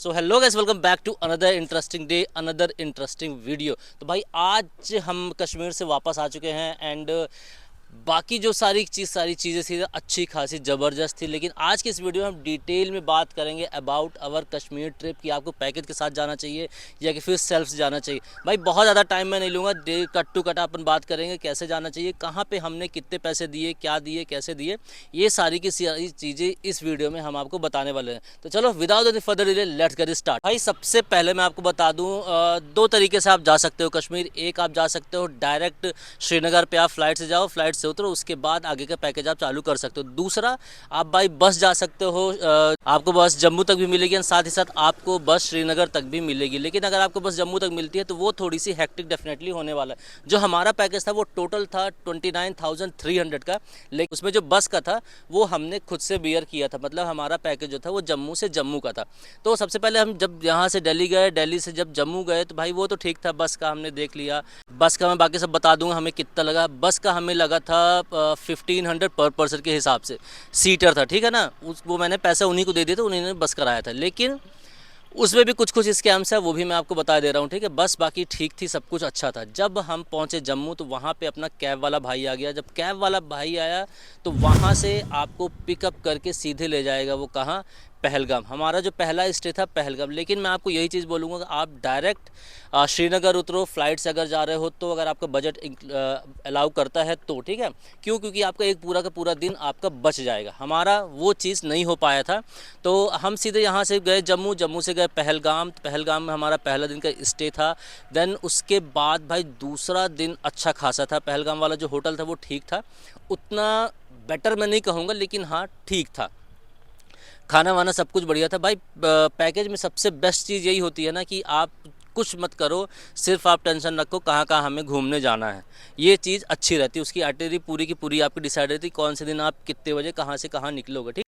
So hello guys, welcome back to another interesting day, another interesting video. तो भाई आज हम कश्मीर से वापस आ चुके हैं एंड बाकी जो सारी चीज़ें थी अच्छी खासी ज़बरदस्त थी। लेकिन आज की इस वीडियो में हम डिटेल में बात करेंगे अबाउट अवर कश्मीर ट्रिप कि आपको पैकेज के साथ जाना चाहिए या कि फिर सेल्फ से जाना चाहिए। भाई बहुत ज़्यादा टाइम मैं नहीं लूँगा, कट टू कट अपन बात करेंगे कैसे जाना चाहिए, कहाँ पे हमने कितने पैसे दिए, क्या दिए, कैसे दिए, ये सारी की सारी चीज़ें इस वीडियो में हम आपको बताने वाले हैं। तो चलो without any further delay let's get start. भाई सबसे पहले मैं आपको बता दूँ, दो तरीके से आप जा सकते हो कश्मीर। एक आप जा सकते हो डायरेक्ट श्रीनगर पे, आप फ्लाइट से जाओ, फ्लाइट से उतरो, उसके बाद आगे का पैकेज आप चालू कर सकते हो। दूसरा आप बाई बस जा सकते हो, आपको बस जम्मू तक भी मिलेगी और साथ ही साथ आपको बस श्रीनगर तक भी मिलेगी। लेकिन अगर आपको बस जम्मू तक मिलती है तो वो थोड़ी सी हेक्टिक डेफिनेटली होने वाला है। जो हमारा पैकेज था वो टोटल था 29,300 का, लेकिन उसमें जो बस का था वो हमने खुद से बियर किया था। मतलब हमारा पैकेज जो था वो जम्मू से जम्मू का था। तो सबसे पहले हम जब यहाँ से दिल्ली गए, दिल्ली से जब जम्मू गए तो भाई वो तो ठीक था, बस का हमने देख लिया। बस का मैं बाकी सब बता दूंगा हमें कितना लगा। बस का हमें लगा था 1500 पर पर्सन के हिसाब से, सीटर था, ठीक है ना। वो मैंने पैसा उन्हीं को दे दिया था, उन्हीं ने बस कराया था। लेकिन उसमें भी कुछ कुछ स्कैम्स है, वो भी मैं आपको बता दे रहा हूँ, ठीक है। बस बाकी ठीक थी, सब कुछ अच्छा था। जब हम पहुँचे जम्मू तो वहाँ पे अपना कैब वाला भाई आ गया। जब कैब वाला भाई आया तो वहाँ से आपको पिकअप करके सीधे ले जाएगा। वो कहाँ? पहलगाम। हमारा जो पहला स्टे था पहलगाम। लेकिन मैं आपको यही चीज़ बोलूँगा कि आप डायरेक्ट श्रीनगर उतरो, फ्लाइट से अगर जा रहे हो तो, अगर आपका बजट अलाउ करता है तो, ठीक है। क्यों? क्योंकि आपका एक पूरा का पूरा दिन आपका बच जाएगा। हमारा वो चीज़ नहीं हो पाया था, तो हम सीधे यहाँ से गए जम्मू, जम्मू से गए पहलगाम। पहलगाम में हमारा पहला दिन का स्टे था। देन उसके बाद भाई दूसरा दिन अच्छा खासा था। पहलगाम वाला जो होटल था वो ठीक था, उतना बेटर मैं नहीं कहूँगा, लेकिन हाँ ठीक था। खाना वाना सब कुछ बढ़िया था भाई। पैकेज में सबसे बेस्ट चीज़ यही होती है ना कि आप कुछ मत करो, सिर्फ आप टेंशन रखो कहाँ कहाँ हमें घूमने जाना है। ये चीज़ अच्छी रहती है, उसकी आइटनरी पूरी की पूरी आपकी डिसाइड रहती है कौन से दिन आप कितने बजे कहाँ से कहाँ निकलोगे, ठीक।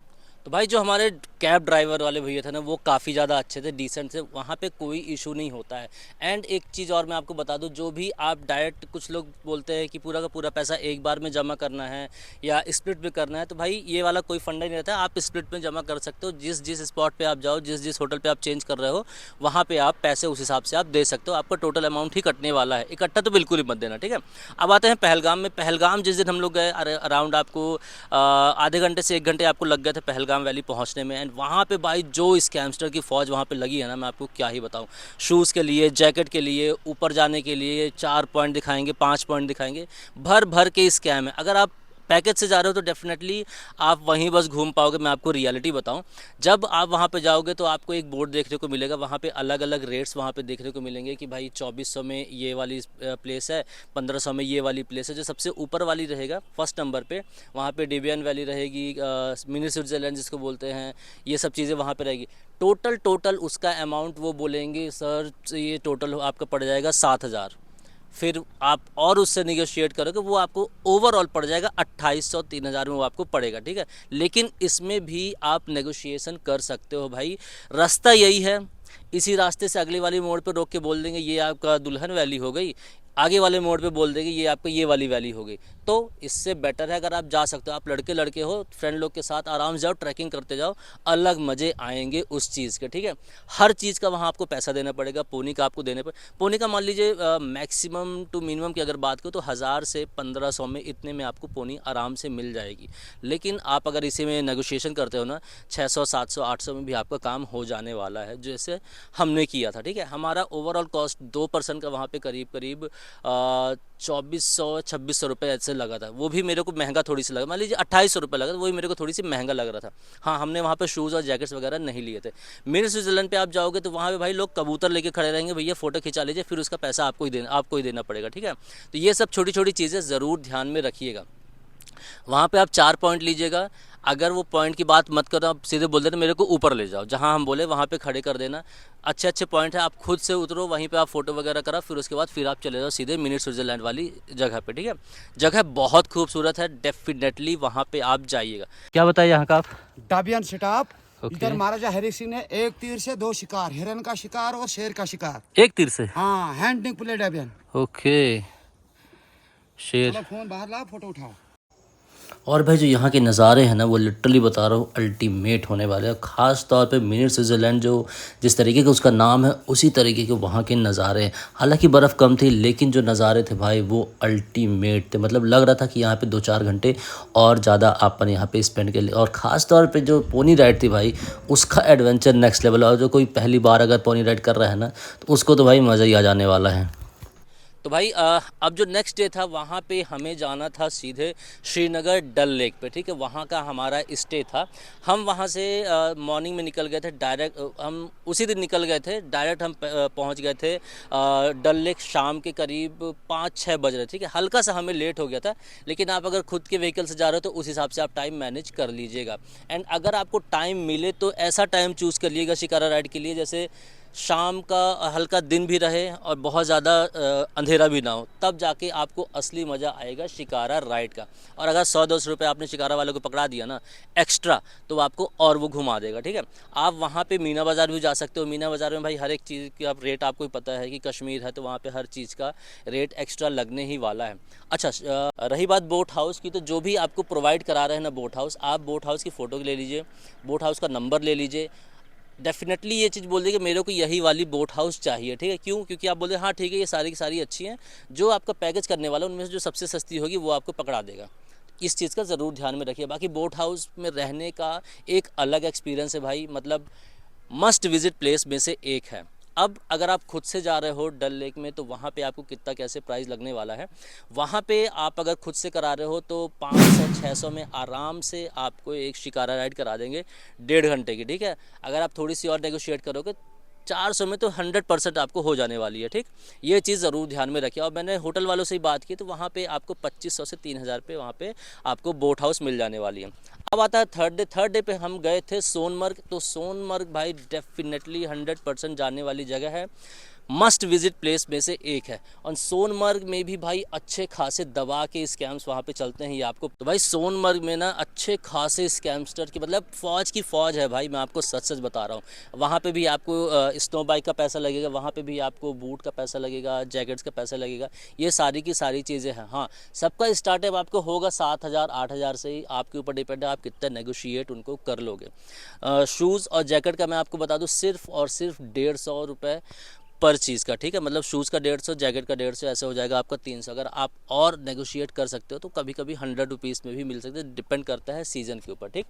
तो भाई जो हमारे कैब ड्राइवर वाले भैया थे ना वो काफ़ी ज़्यादा अच्छे थे, डिसेंट थे, वहाँ पे कोई इशू नहीं होता है। एंड एक चीज़ और मैं आपको बता दूँ, जो भी आप डायरेक्ट, कुछ लोग बोलते हैं कि पूरा का पूरा पैसा एक बार में जमा करना है या स्प्लिट में करना है, तो भाई ये वाला कोई फंडा नहीं रहता है। आप स्प्लिट में जमा कर सकते हो। जिस जिस स्पॉट पे आप जाओ, जिस जिस होटल पे आप चेंज कर रहे हो, वहाँ पे आप पैसे उस हिसाब से आप दे सकते हो। आपका टोटल अमाउंट ही कटने वाला है, इकट्ठा तो बिल्कुल ही मत देना, ठीक है। अब आते हैं पहलगाम में। पहलगाम जिस दिन हम लोग गए, अराउंड आपको आधे घंटे से 1 घंटे आपको लग गए थे पहलगाम वैली पहुँचने में। एंड वहाँ पे भाई जो स्कैमस्टर की फ़ौज वहाँ पे लगी है ना, मैं आपको क्या ही बताऊँ। शूज़ के लिए, जैकेट के लिए, ऊपर जाने के लिए 4 पॉइंट दिखाएंगे, 5 पॉइंट दिखाएंगे, भर भर के स्कैम है। अगर आप पैकेज से जा रहे हो तो डेफिनेटली आप वहीं बस घूम पाओगे। मैं आपको रियलिटी बताऊं, जब आप वहाँ पे जाओगे तो आपको एक बोर्ड देखने को मिलेगा, वहाँ पे अलग अलग रेट्स वहाँ पे देखने को मिलेंगे कि भाई 2400 में ये वाली प्लेस है, 1500 में ये वाली प्लेस है। जो सबसे ऊपर वाली रहेगा फर्स्ट नंबर पे, वहाँ पे डिबियन वैली रहेगी, मिनी स्विट्ज़रलैंड जिसको बोलते हैं, ये सब चीज़ें वहाँ पे रहेगी। टोटल उसका अमाउंट वो बोलेंगे सर ये टोटल आपका पड़ जाएगा 7,000। फिर आप और उससे निगोशिएट करोगे, वो आपको ओवरऑल पड़ जाएगा 2,800, 3,000 में वो आपको पड़ेगा, ठीक है। लेकिन इसमें भी आप नेगोशिएशन कर सकते हो भाई, रास्ता यही है। इसी रास्ते से अगली वाली मोड़ पे रोक के बोल देंगे ये आपका दुल्हन वैली हो गई, आगे वाले मोड़ पे बोल देंगे ये आपका ये वाली वैली हो गई। तो इससे बेटर है अगर आप जा सकते हो, आप लड़के लड़के हो, फ्रेंड लोग के साथ आराम से जाओ, ट्रैकिंग करते जाओ, अलग मज़े आएंगे उस चीज़ के, ठीक है। हर चीज़ का वहाँ आपको पैसा देना पड़ेगा। पोनी का आपको देने पर, पोनी का मान लीजिए मैक्सिमम टू मिनिमम की अगर बात करो तो 1000 से 1500 में, इतने में आपको पोनी आराम से मिल जाएगी। लेकिन आप अगर इसी में नेगोशिएशन करते हो ना, 600, 700, 800 में भी आपका काम हो जाने वाला है, जैसे हमने किया था, ठीक है। हमारा ओवरऑल कॉस्ट 2 पर्सन का वहाँ पे करीब करीब 2400-2600 रुपये ऐसे लगा था। वो भी मेरे को महंगा थोड़ी सी लगा, मान लीजिए 2800 रुपये लगा था, वही मेरे को थोड़ी सी महंगा लग रहा था। हाँ, हमने वहाँ पे शूज़ और जैकेट्स वगैरह नहीं लिए थे। मिनी स्विट्ज़रलैंड पे आप जाओगे तो वहाँ पे भाई लोग कबूतर लेके खड़े रहेंगे, भैया फ़ोटो खिंचा लीजिए, फिर उसका पैसा आपको ही देना पड़ेगा, ठीक है। तो ये सब छोटी छोटी चीज़ें ज़रूर ध्यान में रखिएगा। वहाँ पे आप 4 पॉइंट लीजिएगा। अगर वो पॉइंट की बात मत करो, आप सीधे बोल देना मेरे को ऊपर ले जाओ, जहाँ हम बोले वहाँ पे खड़े कर देना। अच्छे अच्छे पॉइंट है, आप खुद से उतरो, वहीं पे आप फोटो वगैरह करा, फिर उसके बाद फिर आप चले जाओ सीधे मिनी स्विट्ज़रलैंड वाली जगह पे, ठीक है। जगह बहुत खूबसूरत है, डेफिनेटली वहाँ पे आप जाइएगा। क्या बताइए यहाँ का आप? डाबियन स्टॉप। ओके। इधर महाराजा हरी सिंह ने एक तीर से 2 शिकार, हिरन का शिकार और शेर का शिकार। एक तीर से? हाँ, हैंड प्ले डाबियन। ओके। शेर। चलो फोन बाहर लाओ, फोटो उठाओ। और भाई जो यहाँ के नज़ारे हैं ना वो लिटरली बता रहा हूँ अल्टीमेट होने वाले हैं। ख़ास तौर पे मिनी स्विट्ज़रलैंड जो जिस तरीके का उसका नाम है उसी तरीके के वहाँ के नज़ारे हैं। हालांकि बर्फ़ कम थी लेकिन जो नज़ारे थे भाई वो अल्टीमेट थे। मतलब लग रहा था कि यहाँ पे 2-4 घंटे और ज़्यादा अपन यहाँ पे स्पेंड कर लिए। और ख़ास तौर पे जो पोनी राइड थी भाई उसका एडवेंचर नेक्स्ट लेवल। और जो कोई पहली बार अगर पोनी राइड कर रहा है ना तो उसको तो भाई मज़ा ही आ जाने वाला है। तो भाई अब जो नेक्स्ट डे था वहाँ पे हमें जाना था सीधे श्रीनगर डल लेक पे, ठीक है। वहाँ का हमारा स्टे था। हम वहाँ से मॉर्निंग में निकल गए थे डायरेक्ट। हम उसी दिन निकल गए थे डायरेक्ट। हम पहुँच गए थे डल लेक शाम के करीब 5-6 बज रहे, ठीक है। हल्का सा हमें लेट हो गया था, लेकिन आप अगर खुद के व्हीकल से जा रहे हो तो उस हिसाब से आप टाइम मैनेज कर लीजिएगा। एंड अगर आपको टाइम मिले तो ऐसा टाइम चूज़ कर लीजिएगा शिकारा राइड के लिए जैसे शाम का हल्का दिन भी रहे और बहुत ज़्यादा अंधेरा भी ना हो, तब जाके आपको असली मज़ा आएगा शिकारा राइड का। और अगर 100-200 रुपये आपने शिकारा वाले को पकड़ा दिया ना एक्स्ट्रा तो आपको और वो घुमा देगा, ठीक है। आप वहाँ पे मीना बाज़ार भी जा सकते हो। मीना बाज़ार में भाई हर एक चीज़ की आप रेट आपको ही पता है कि कश्मीर है तो वहाँ पे हर चीज़ का रेट एक्स्ट्रा लगने ही वाला है। अच्छा, रही बात बोट हाउस की, तो जो भी आपको प्रोवाइड करा रहे हैं ना बोट हाउस, आप बोट हाउस की फ़ोटो ले लीजिए, बोट हाउस का नंबर ले लीजिए। डेफिनेटली ये चीज़ बोल दी कि मेरे को यही वाली बोट हाउस चाहिए, ठीक है। क्यों? क्योंकि आप बोल रहे हाँ ठीक है ये सारी की सारी अच्छी हैं, जो आपका पैकेज करने वाला उनमें से जो सबसे सस्ती होगी वो आपको पकड़ा देगा। इस चीज़ का ज़रूर ध्यान में रखिए। बाकी बोट हाउस में रहने का एक अलग एक्सपीरियंस है भाई, मतलब मस्ट विजिट प्लेस में से एक है। अब अगर आप खुद से जा रहे हो डल लेक में तो वहाँ पे आपको कितना कैसे प्राइस लगने वाला है। वहाँ पे आप अगर खुद से करा रहे हो तो 500-600 में आराम से आपको एक शिकारा राइड करा देंगे 1.5 घंटे की, ठीक है। अगर आप थोड़ी सी और नेगोशिएट करोगे 400 में तो 100% आपको हो जाने वाली है, ठीक। ये चीज़ ज़रूर ध्यान में रखिए। और मैंने होटल वालों से ही बात की तो वहाँ पे आपको 2500 से 3000 पे वहाँ पे आपको बोट हाउस मिल जाने वाली है। अब आता है थर्ड डे पे हम गए थे सोनमर्ग। तो सोनमर्ग भाई डेफिनेटली 100% जाने वाली जगह है, मस्ट विजिट प्लेस में से एक है। और सोनमर्ग में भी भाई अच्छे खासे दबा के स्कैम्स वहाँ पे चलते हैं ये आपको। तो भाई सोनमर्ग में ना अच्छे खासे स्कैमस्टर की मतलब फ़ौज की फ़ौज है भाई, मैं आपको सच सच बता रहा हूँ। वहाँ पे भी आपको स्नो बाइक का पैसा लगेगा, वहाँ पे भी आपको बूट का पैसा लगेगा, जैकेट्स का पैसा लगेगा, ये सारी की सारी चीज़ें हैं। हाँ, सबका स्टार्टअप आपको होगा 7,000-8,000 से ही, आपके ऊपर डिपेंड है आप कितना नेगोशिएट उनको कर लोगे। शूज़ और जैकेट का मैं आपको बता दूँ सिर्फ़ और सिर्फ 150 रुपये पर चीज़ का, ठीक है। मतलब शूज़ का 150, जैकेट का 150, ऐसे हो जाएगा आपका 300। अगर आप और नेगोशिएट कर सकते हो तो कभी कभी 100 रुपीज़ में भी मिल सकते हैं, डिपेंड करता है सीज़न के ऊपर, ठीक।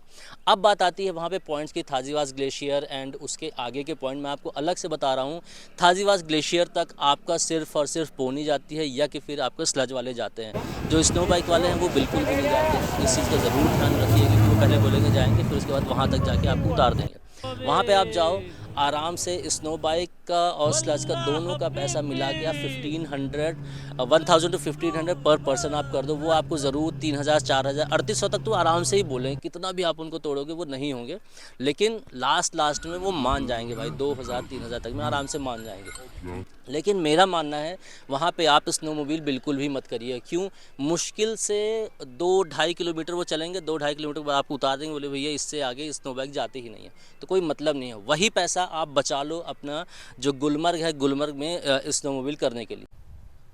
अब बात आती है वहाँ पे पॉइंट्स की, थाजीवास ग्लेशियर एंड उसके आगे के पॉइंट मैं आपको अलग से बता रहा हूँ। थाजीवास ग्लेशियर तक आपका सिर्फ और सिर्फ पोनी जाती है या कि फिर आपके स्लज वाले जाते हैं। जो स्नो बाइक वाले हैं वो बिल्कुल भी नहीं जाते। इस चीज़ का ज़रूर ध्यान रखिए क्योंकि वो पहले बोलेंगे जाएंगे, फिर उसके बाद वहाँ तक जाके आपको उतार देंगे। वहाँ पे आप जाओ आराम से, स्नो बाइक का और स्लज का दोनों का पैसा मिला के आप 1000 टू 1500 पर पर्सन आप कर दो। वो आपको ज़रूर 3000-4000 3800 तक तो आराम से ही बोलें, कितना भी आप उनको तोड़ोगे वो नहीं होंगे, लेकिन लास्ट में वो मान जाएंगे भाई 2000-3000 तक में आराम से मान जाएंगे। लेकिन मेरा मानना है वहाँ पे आप स्नोमोबाइल बिल्कुल भी मत करिए। क्यों? मुश्किल से 2-2.5 किलोमीटर वो चलेंगे, 2-2.5 किलोमीटर के बाद आपको उतार देंगे, बोले भैया इससे आगे स्नो बाइक जाती ही नहीं है, तो कोई मतलब नहीं है। वही पैसा आप बचा लो अपना जो गुलमर्ग है, गुलमर्ग में स्नोमोबाइल करने के लिए।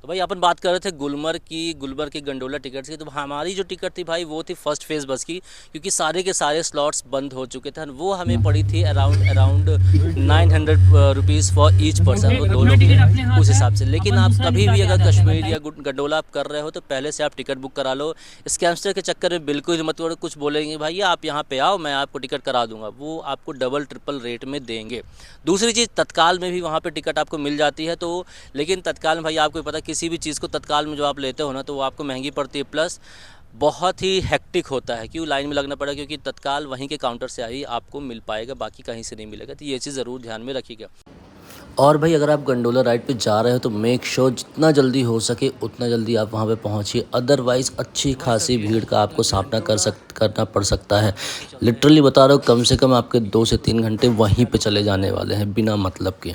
तो भाई अपन बात कर रहे थे गुलमर्ग की गंडोला टिकट की। तो हमारी जो टिकट थी भाई वो थी फर्स्ट फेज़ बस की, क्योंकि सारे के सारे स्लॉट्स बंद हो चुके थे। वो हमें पड़ी थी around 900 rupees for each person, वो 2 लोग थे उस हिसाब से। लेकिन आप कभी भी अगर कश्मीर या गंडोला आप कर रहे हो तो पहले से आप टिकट बुक करा लो। स्कैमस्टर के चक्कर में बिल्कुल मत करो। कुछ बोलेंगे भाई आप यहाँ पे आओ मैं आपको टिकट करा दूंगा, वो आपको डबल ट्रिपल रेट में देंगे। दूसरी चीज़, तत्काल में भी वहाँ पे टिकट आपको मिल जाती है। तो लेकिन तत्काल में भाई आपको पता किसी भी चीज़ को तत्काल में जो आप लेते हो ना तो वो आपको महंगी पड़ती है, प्लस बहुत ही हेक्टिक होता है। क्यों? लाइन में लगना पड़ेगा, क्योंकि तत्काल वहीं के काउंटर से ही आपको मिल पाएगा, बाकी कहीं से नहीं मिलेगा। तो ये चीज़ ज़रूर ध्यान में रखिएगा। और भाई अगर आप गंडोला राइड पे जा रहे हो तो मेक श्योर जितना जल्दी हो सके उतना जल्दी आप वहाँ पे पहुँचिए, अदरवाइज़ अच्छी खासी भीड़ का आपको सामना करना पड़ सकता है। लिटरली बता रहा हूँ, कम से कम आपके 2 से 3 घंटे वहीं पे चले जाने वाले हैं बिना मतलब के।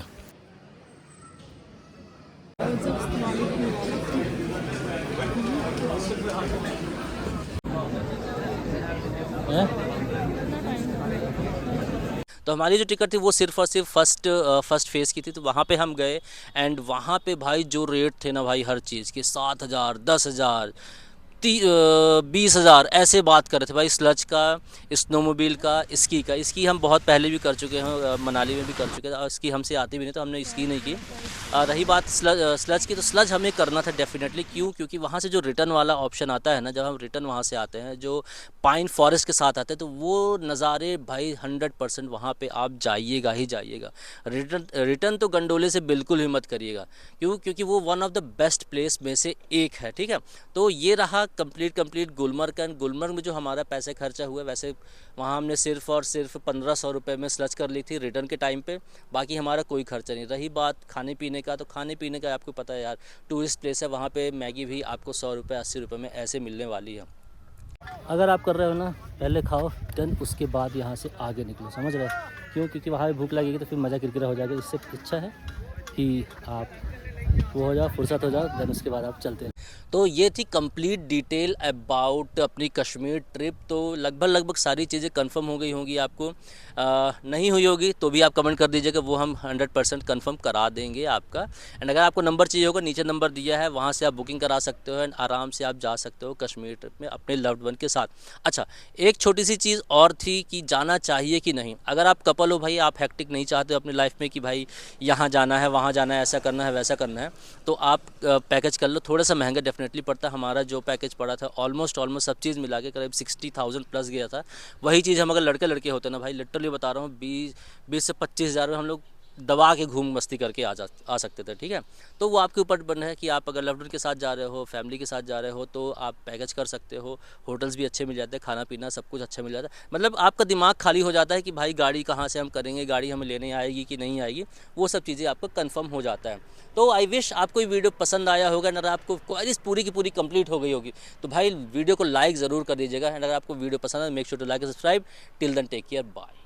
तो हमारी जो टिकट थी वो सिर्फ और सिर्फ फर्स्ट फेज़ की थी। तो वहाँ पे हम गए एंड वहाँ पे भाई जो रेट थे ना भाई हर चीज़ के 7,000, 10,000, 20,000 ऐसे बात कर रहे थे भाई, स्लज का, स्नोमोबिल का, स्की हम बहुत पहले भी कर चुके हैं, मनाली में भी कर चुके थे, और स्की हमसे आती भी नहीं तो हमने स्की नहीं की। रही बात स्लज की, तो स्लज हमें करना था डेफिनेटली। क्यों? क्योंकि वहाँ से जो रिटर्न वाला ऑप्शन आता है ना, जब हम रिटर्न वहाँ से आते हैं, जो पाइन फॉरेस्ट के साथ आते हैं, तो वो नज़ारे भाई 100% वहाँ पे आप जाइएगा ही जाइएगा। रिटर्न रिटर्न तो गंडोले से बिल्कुल ही मत करिएगा। क्यों? क्योंकि वो one of the best place में से एक है, ठीक है। तो ये रहा कंप्लीट गुलमर्ग का। गुलमर्ग में जो हमारा पैसे खर्चा हुआ, वैसे वहाँ हमने सिर्फ़ और सिर्फ 1500 रुपये में स्लच कर ली थी रिटर्न के टाइम पे। बाकी हमारा कोई खर्चा नहीं। रही बात खाने पीने का, तो खाने पीने का आपको पता है यार, टूरिस्ट प्लेस है, वहाँ पे मैगी भी आपको 100 रुपये 80 रुपये में ऐसे मिलने वाली है। अगर आप कर रहे हो ना, पहले खाओ देन उसके बाद यहाँ से आगे निकलो, समझ रहे हो? क्यों? क्योंकि वहाँ भूख लगेगी तो फिर मज़ा किरकिरा हो जाएगा। इससे अच्छा है कि आप वो हो जाओ, फुर्सत हो जाओ, देन उसके बाद आप चलते हैं। तो ये थी कंप्लीट डिटेल अबाउट अपनी कश्मीर ट्रिप। तो लगभग सारी चीज़ें कंफर्म हो गई होंगी आपको। नहीं हुई होगी तो भी आप कमेंट कर दीजिएगा, वो हम 100% कंफर्म करा देंगे आपका। एंड अगर आपको नंबर चाहिए होगा, नीचे नंबर दिया है, वहाँ से आप बुकिंग करा सकते हो एंड आराम से आप जा सकते हो कश्मीर ट्रिप में अपने लव्ड वन के साथ। अच्छा, एक छोटी सी चीज़ और थी कि जाना चाहिए कि नहीं। अगर आप कपल हो भाई, आप हेक्टिक नहीं चाहते अपनी लाइफ में कि भाई यहाँ जाना है, वहाँ जाना है, ऐसा करना है, वैसा करना है, तो आप पैकेज कर लो। थोड़ा सा महंगा डेफिनेटली पड़ता है। हमारा जो पैकेज पड़ा था ऑलमोस्ट सब चीज़ मिला के करीब 60,000 प्लस गया था। वही चीज़ हम अगर लड़के लड़के होते ना भाई, लिटरली बता रहा हूँ, 20 से 25,000 में हम लोग दबा के घूम मस्ती करके आ सकते थे, ठीक है। तो वो आपके ऊपर डिपेंड है कि आप अगर लव्ड वन के साथ जा रहे हो, फैमिली के साथ जा रहे हो, तो आप पैकेज कर सकते हो। होटल्स भी अच्छे मिल जाते हैं, खाना पीना सब कुछ अच्छा मिल जाता है। मतलब आपका दिमाग खाली हो जाता है कि भाई गाड़ी कहाँ से हम करेंगे, गाड़ी हमें लेने आएगी कि नहीं आएगी, वो सब चीज़ें आपको कंफर्म हो जाता है। तो आई विश आपको ये वीडियो पसंद आया होगा। अगर आपको क्वारीज पूरी की पूरी कंप्लीट हो गई होगी तो भाई वीडियो को लाइक ज़रूर कर दीजिएगा। अगर आपको वीडियो पसंद है, make sure to like and subscribe. Till then take care, bye.